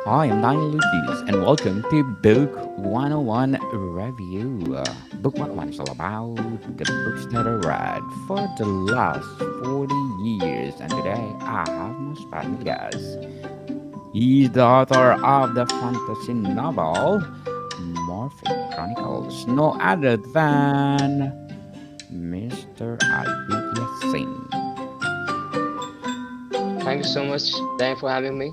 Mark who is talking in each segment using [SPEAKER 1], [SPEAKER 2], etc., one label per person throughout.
[SPEAKER 1] Hi, I'm Daniel Lucas, and welcome to Book 101 Review. Book 101 is all about the books that I read for the last 40 years, and today I have my special guest. He's the author of the fantasy novel Morphic Chronicles, no other than Mr. Aditya Singh.
[SPEAKER 2] Thank you so much, Dan, for having me.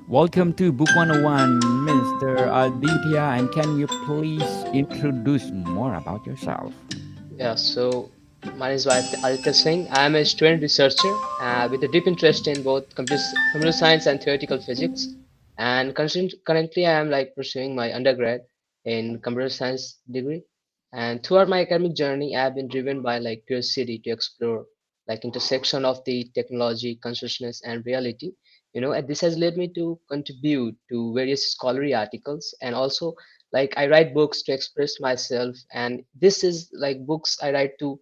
[SPEAKER 1] Welcome to Book 101, Mr. Aditya, and can you please introduce more about yourself?
[SPEAKER 2] Yeah, so my name is Aditya Singh. I am a student researcher with a deep interest in both computer science and theoretical physics. And currently, I am like pursuing my undergrad in computer science degree. And throughout my academic journey, I have been driven by like curiosity to explore like intersection of the technology, consciousness, and reality. And this has led me to contribute to various scholarly articles and also like I write books to express myself, and this is like books I write to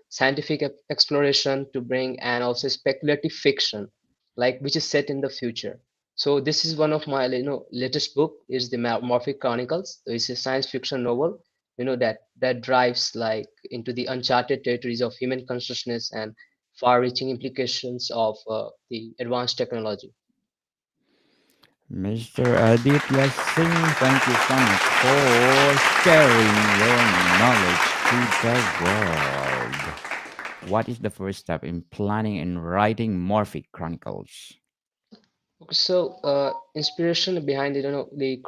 [SPEAKER 2] scientific exploration to bring, and also speculative fiction like which is set in the future. So this is one of my latest book is the Morphic Chronicles. So it's a science fiction novel that drives like into the uncharted territories of human consciousness and far-reaching implications of the advanced technology.
[SPEAKER 1] Mr. Aditya Singh, thank you so much for sharing your knowledge to the world. What is the first step in planning and writing Morphic Chronicles?
[SPEAKER 2] Okay, so, inspiration behind the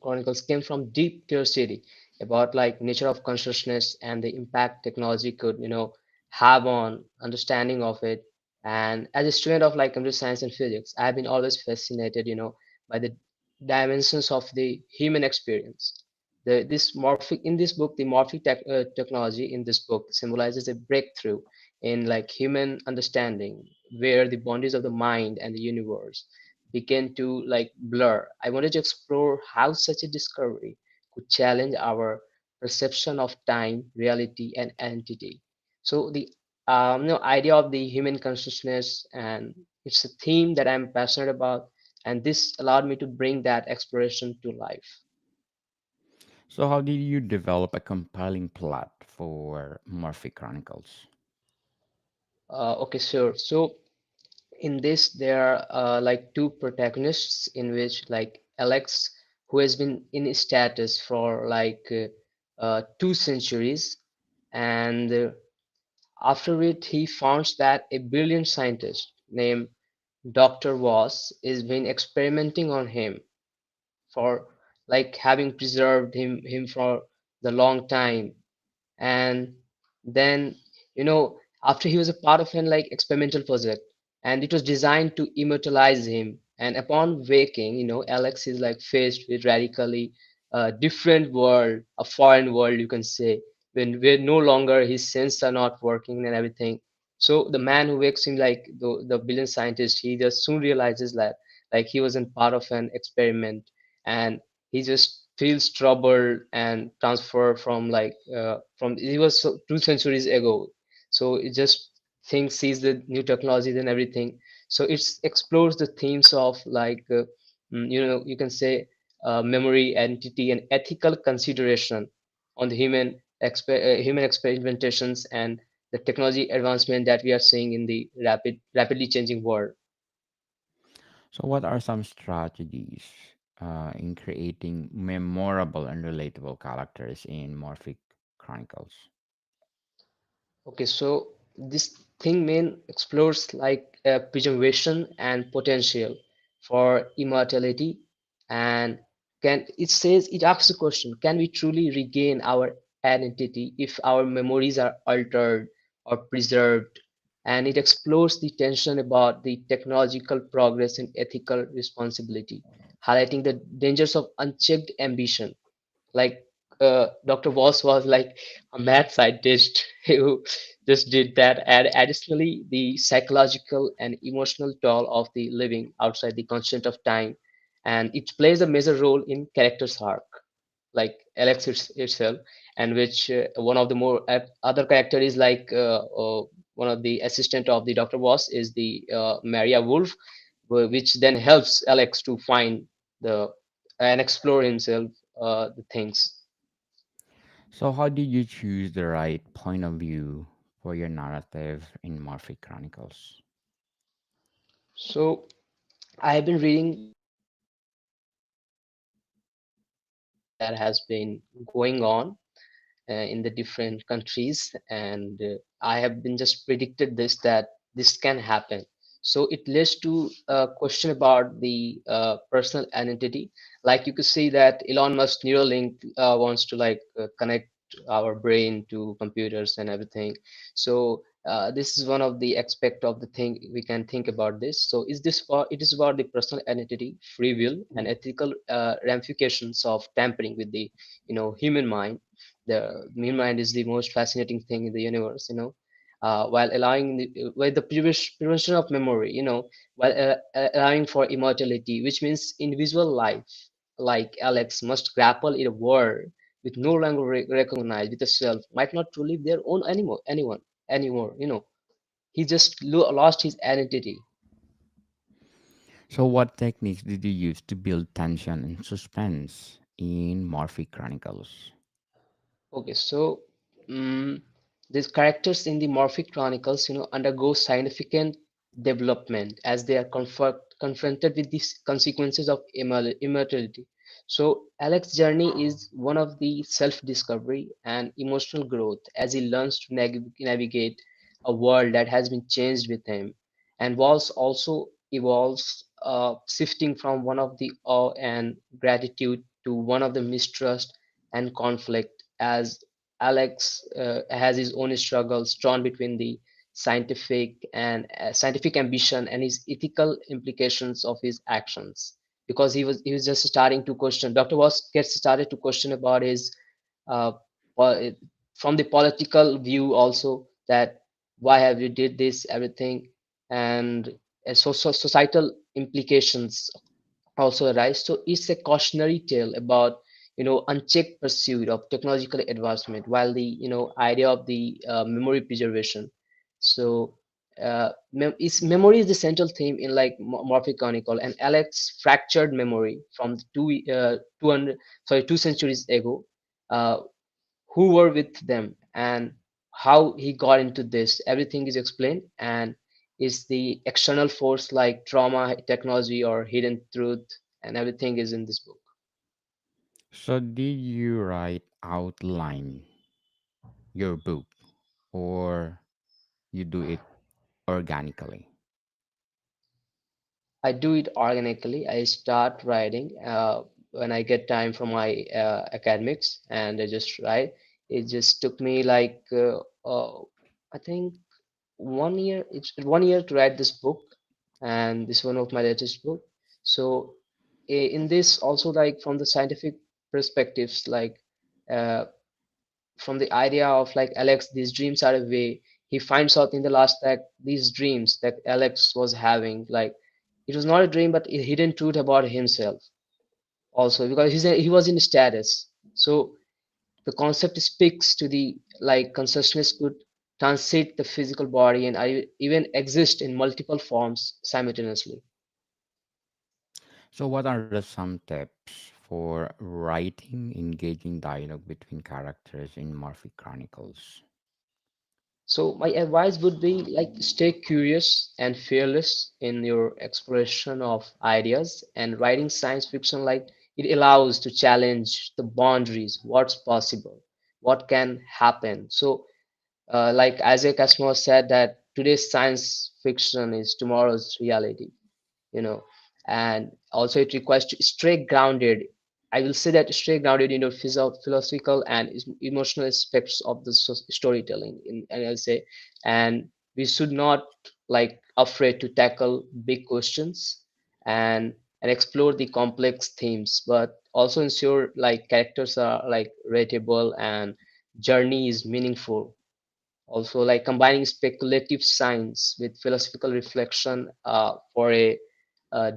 [SPEAKER 2] Chronicles came from deep curiosity about like nature of consciousness and the impact technology could have on understanding of it. And as a student of like computer science and physics, I have been always fascinated, by the dimensions of the human experience. This morphic in this book, the technology in this book symbolizes a breakthrough in like human understanding where the boundaries of the mind and the universe begin to like blur. I wanted to explore how such a discovery could challenge our perception of time, reality, and entity. So the idea of the human consciousness, and it's a theme that I'm passionate about, and this allowed me to bring that exploration to life.
[SPEAKER 1] So, how did you develop a compelling plot for Morphic Chronicles?
[SPEAKER 2] Okay, sure. So in this there are like two protagonists in which like Alex, who has been in status for like 2 centuries, and after it he finds that a brilliant scientist named Dr. Voss is been experimenting on him for like having preserved him for the long time. And then after he was a part of an like experimental project, and it was designed to immortalize him, and upon waking, Alex is like faced with radically different world, a foreign world, you can say, when where no longer his senses are not working and everything. So the man who wakes him, like the brilliant scientist, he just soon realizes that like he wasn't part of an experiment, and he just feels troubled and transfer from like from he was 2 centuries ago. So it just thinks sees the new technologies and everything. So it explores the themes of like you can say memory, identity, and ethical consideration on the human experimentations and the technology advancement that we are seeing in the rapidly changing world.
[SPEAKER 1] So, what are some strategies in creating memorable and relatable characters in Morphic Chronicles?
[SPEAKER 2] Okay, so this thing main explores like preservation and potential for immortality, and can it says it asks the question: Can we truly regain our identity if our memories are altered or preserved? And it explores the tension about the technological progress and ethical responsibility, highlighting the dangers of unchecked ambition. Like Dr. Voss was like a mad scientist who just did that, and additionally the psychological and emotional toll of the living outside the constant of time, and it plays a major role in character's arc, like Alex itself, and which one of the more other character is like one of the assistant of the Dr. Voss is the Maria Wolf, which then helps Alex to find the and explore himself the things.
[SPEAKER 1] So, how did you choose the right point of view for your narrative in Morphic Chronicles?
[SPEAKER 2] So I have been reading that has been going on in the different countries, and I have been just predicted this that this can happen. So it leads to a question about the personal identity. Like you could see that Elon Musk Neuralink wants to connect our brain to computers and everything. So this is one of the aspect of the thing we can think about this. So is this for it is about the personal identity, free will, and ethical ramifications of tampering with the human mind. The human mind is the most fascinating thing in the universe, while allowing the prevention of memory, while allowing for immortality, which means individual life like Alex must grapple in a world with no longer recognized with the self, might not truly be their own anymore. He just lost his identity.
[SPEAKER 1] So, what techniques did you use to build tension and suspense in Morphic Chronicles?
[SPEAKER 2] Okay, so um, these characters in the Morphic Chronicles, undergo significant development as they are confronted with these consequences of immortality. So Alex's journey is one of the self-discovery and emotional growth as he learns to navigate a world that has been changed with him, and was also evolves, shifting from one of the awe and gratitude to one of the mistrust and conflict as Alex has his own struggles drawn between the scientific ambition and his ethical implications of his actions. Because he was just starting to question. Dr. Was gets started to question about his uh, from the political view also, that why have you did this everything, and societal implications also arise. So it's a cautionary tale about unchecked pursuit of technological advancement, while the idea of the memory preservation. So memory is the central theme in like Morphic Chronicle, and Alex fractured memory from 200 2 centuries ago. Uh, who were with them and how he got into this, everything is explained, and is the external force like trauma, technology, or hidden truth, and everything is in this book.
[SPEAKER 1] So, did you write outline your book or you do it organically?
[SPEAKER 2] I do it organically. I start writing when I get time from my academics, and I just write. It just took me I think 1 year. It's 1 year to write this book, and this is one of my latest book. So in this also, like from the scientific perspectives, like uh, from the idea of like Alex, these dreams are a way. He finds out in the last act these dreams that Alex was having, like it was not a dream but a hidden truth about himself also, because he was in status. So the concept speaks to the like consciousness could transit the physical body and even exist in multiple forms simultaneously.
[SPEAKER 1] So, what are the some tips for writing engaging dialogue between characters in Morphic Chronicles?
[SPEAKER 2] So my advice would be like stay curious and fearless in your exploration of ideas, and writing science fiction like it allows to challenge the boundaries, what's possible, what can happen. So like Isaac Asimov said that today's science fiction is tomorrow's reality, you know and also it requires to stay grounded. I will say that stay grounded in your philosophical and emotional aspects of the storytelling and I'll say, and we should not like afraid to tackle big questions and explore the complex themes, but also ensure like characters are like relatable and journey is meaningful. Also like combining speculative science with philosophical reflection for a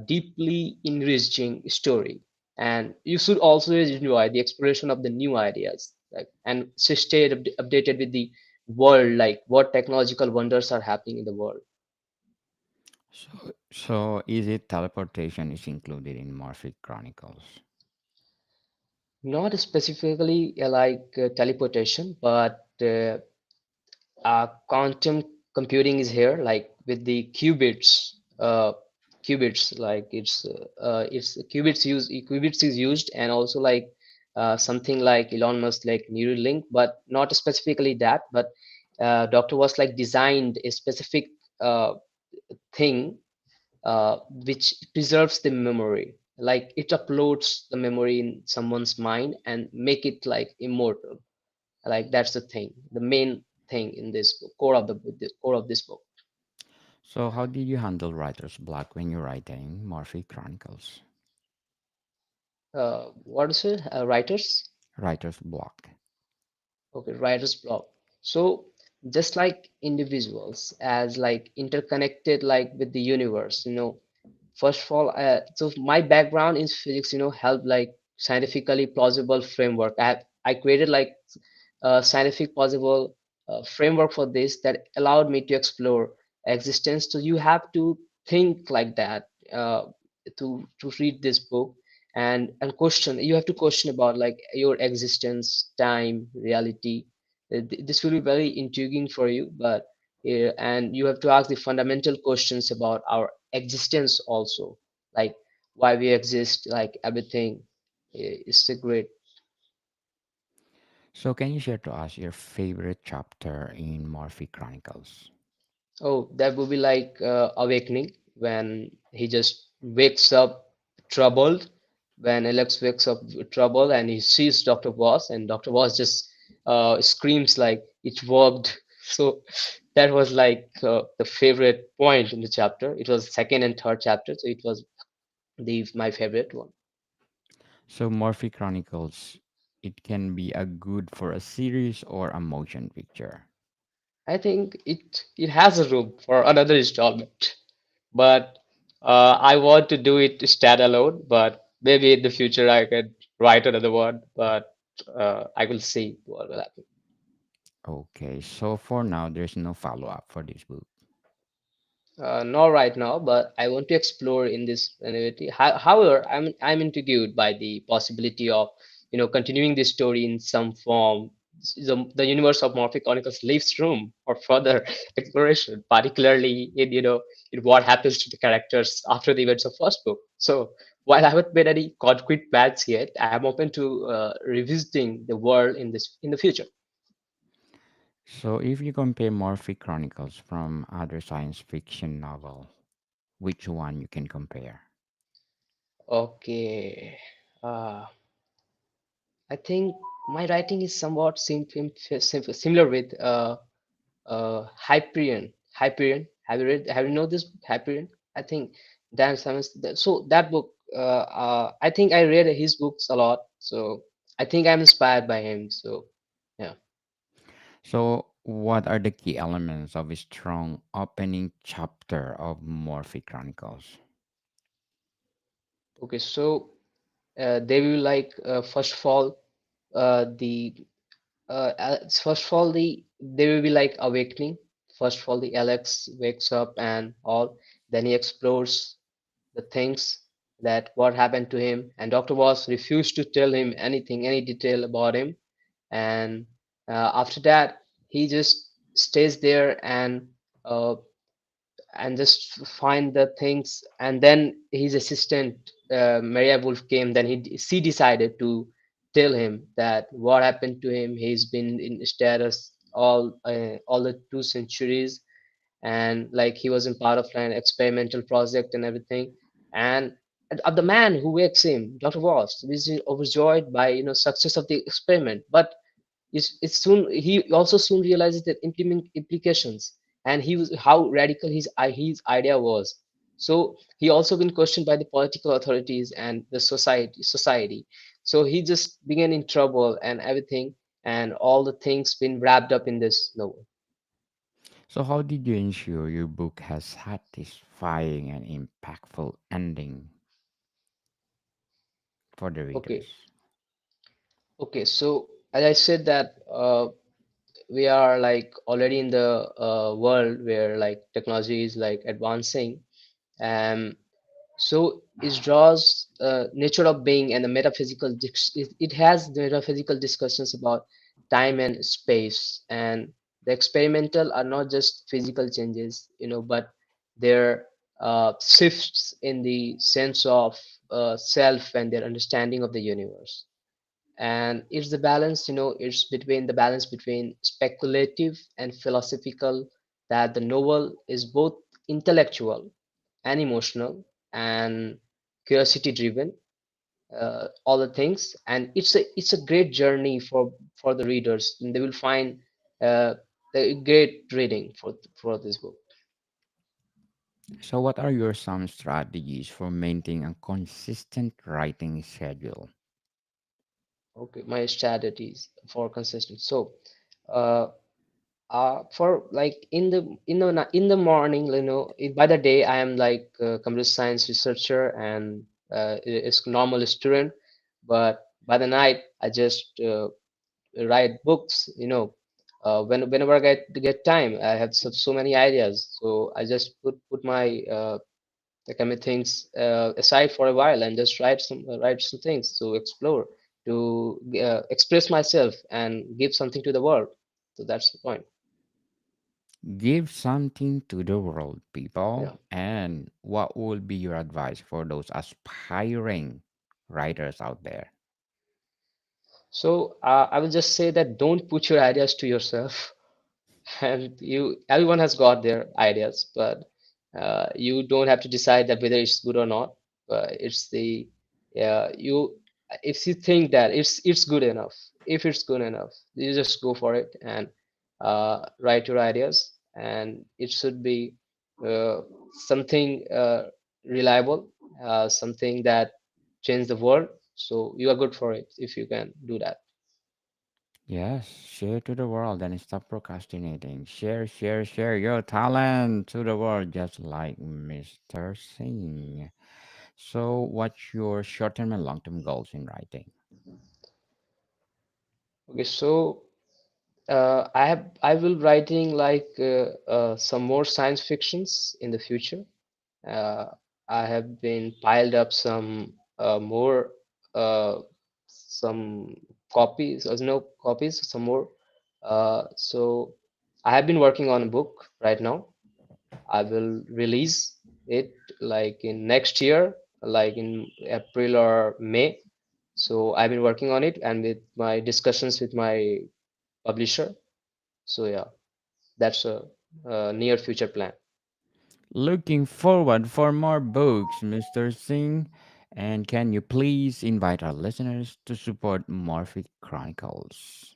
[SPEAKER 2] deeply enriching story. And you should also enjoy the exploration of the new ideas, like, and stay updated with the world, like what technological wonders are happening in the world.
[SPEAKER 1] So is it teleportation is included in Morphic Chronicles?
[SPEAKER 2] Not specifically like teleportation, but quantum computing is here, like with the qubits. Qubits, like it's qubits is used, and also like something like Elon Musk like Neuralink, but not specifically that. But Dr. was like designed a specific uh, thing which preserves the memory, like it uploads the memory in someone's mind and make it like immortal. Like that's the thing, the main thing in this book, the core of this book.
[SPEAKER 1] So how did you handle writer's block when you're writing Morphic Chronicles?
[SPEAKER 2] What is it? Writers.
[SPEAKER 1] Writer's block.
[SPEAKER 2] Okay, writer's block. So just like individuals as like interconnected like with the universe, first of all, so my background in physics, helped like scientifically plausible framework. I created like a scientific plausible framework for this that allowed me to explore existence. So you have to think like that to read this book, and question. You have to question about like your existence, time, reality. This will be very intriguing for you, but and you have to ask the fundamental questions about our existence also, like why we exist, like everything is a great.
[SPEAKER 1] So can you share to us your favorite chapter in Morphic Chronicles?
[SPEAKER 2] Oh, that would be like awakening, when he just wakes up troubled, when Alex wakes up troubled and he sees Dr. Voss, and Dr. Voss just screams like it worked. So that was like the favorite point in the chapter. It was second and third chapter, so it was the my favorite one.
[SPEAKER 1] So Morphic Chronicles, it can be a good for a series or a motion picture.
[SPEAKER 2] I think it has a room for another installment, but I want to do it standalone. But maybe in the future I can write another one. But I will see what will happen.
[SPEAKER 1] Okay, so for now, there's no follow up for this book.
[SPEAKER 2] Not right now, but I want to explore in this annuity. However, I'm intrigued by the possibility of continuing this story in some form. The universe of Morphic Chronicles leaves room for further exploration, particularly in what happens to the characters after the events of first book. So while I haven't made any concrete plans yet, I am open to revisiting the world in the future.
[SPEAKER 1] So if you compare Morphic Chronicles from other science fiction novel, which one you can compare?
[SPEAKER 2] Okay. Uh, I think my writing is somewhat similar with Hyperion. Hyperion. Have you know this Hyperion? I think Dan Simmons. So that book, I think I read his books a lot. So I think I'm inspired by him. So yeah.
[SPEAKER 1] So what are the key elements of a strong opening chapter of Morphic Chronicles?
[SPEAKER 2] Okay. So they will like first of all the first of all they will be like awakening. First of all, the Alex wakes up and all. Then he explores the things that what happened to him, and Dr. Voss refused to tell him anything, any detail about him. And after that he just stays there and just find the things. And then his assistant Maria Wolf came. Then she decided to tell him that what happened to him. He's been in status all the 2 centuries, and like he wasn't part of an experimental project and everything. And the man who wakes him, Dr. Voss, is overjoyed by success of the experiment. But it's soon he also soon realizes that implement implications, and he was how radical his idea was. So he also been questioned by the political authorities and the society. So he just began in trouble and everything, and all the things been wrapped up in this novel.
[SPEAKER 1] So how did you ensure your book has satisfying and impactful ending for the
[SPEAKER 2] Okay.
[SPEAKER 1] readers?
[SPEAKER 2] Okay, so as I said that we are like already in the world where like technology is like advancing. Um, so it draws nature of being and the metaphysical. It has the metaphysical discussions about time and space, and the experimental are not just physical changes, but they're shifts in the sense of self and their understanding of the universe. And it's the balance, it's between the balance between speculative and philosophical, that the novel is both intellectual and emotional and curiosity driven, all the things. And it's a great journey for the readers, and they will find uh, a great reading for this book.
[SPEAKER 1] So, what are your some strategies for maintaining a consistent writing schedule?
[SPEAKER 2] Okay, my strategies for consistent. So uh, for like in the morning, by the day I am like a computer science researcher and is normal student, but by the night I just write books. Whenever I get time, I have so many ideas, so I just put my like, I mean, things aside for a while and just write some things to explore, to express myself and give something to the world. So that's the point.
[SPEAKER 1] Give something to the world,
[SPEAKER 2] Yeah.
[SPEAKER 1] people. And what would be your advice for those aspiring writers out there?
[SPEAKER 2] So I will just say that don't put your ideas to yourself. And everyone has got their ideas, but you don't have to decide that whether it's good or not. It's the you if you think that it's good enough, if it's good enough, you just go for it and write your ideas, and it should be uh, something reliable, something that change the world. So you are good for it if you can do that.
[SPEAKER 1] Yes, share to the world and stop procrastinating. Share, share, share your talent to the world, just like Mr. Singh. So, what's your short term and long term goals in writing?
[SPEAKER 2] Okay, so I will writing like some more science fictions in the future. Uh, I have been piled up some more some copies, or no copies, some more. So I have been working on a book right now. I will release it like in next year, like in April or May. So I've been working on it, and with my discussions with my publisher. So yeah, that's a near future plan.
[SPEAKER 1] Looking forward for more books, Mr. Singh. And can you please invite our listeners to support Morphic Chronicles?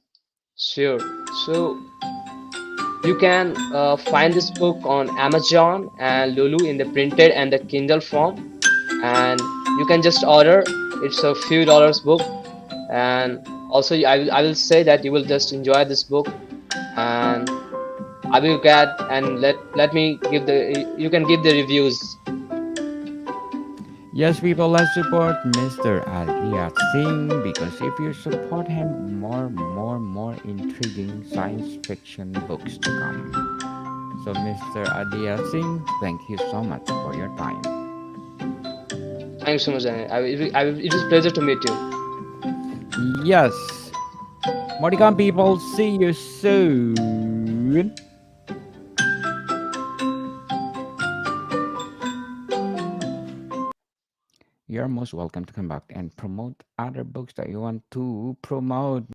[SPEAKER 2] Sure. So you can find this book on Amazon and Lulu in the printed and the Kindle form, and you can just order. It's a few dollars book, and also I will say that you will just enjoy this book, and I will get and let me give the you can give the reviews.
[SPEAKER 1] Yes, people, let's support Mr. Ariyat Singh because if you support him, more intriguing science fiction books to come. So, Mr. Ariyat Singh, thank you so much for your time.
[SPEAKER 2] Thank you so much, Daniel. It was a pleasure to meet you.
[SPEAKER 1] Yes, Modicon people, see you soon. You're most welcome to come back and promote other books that you want to promote.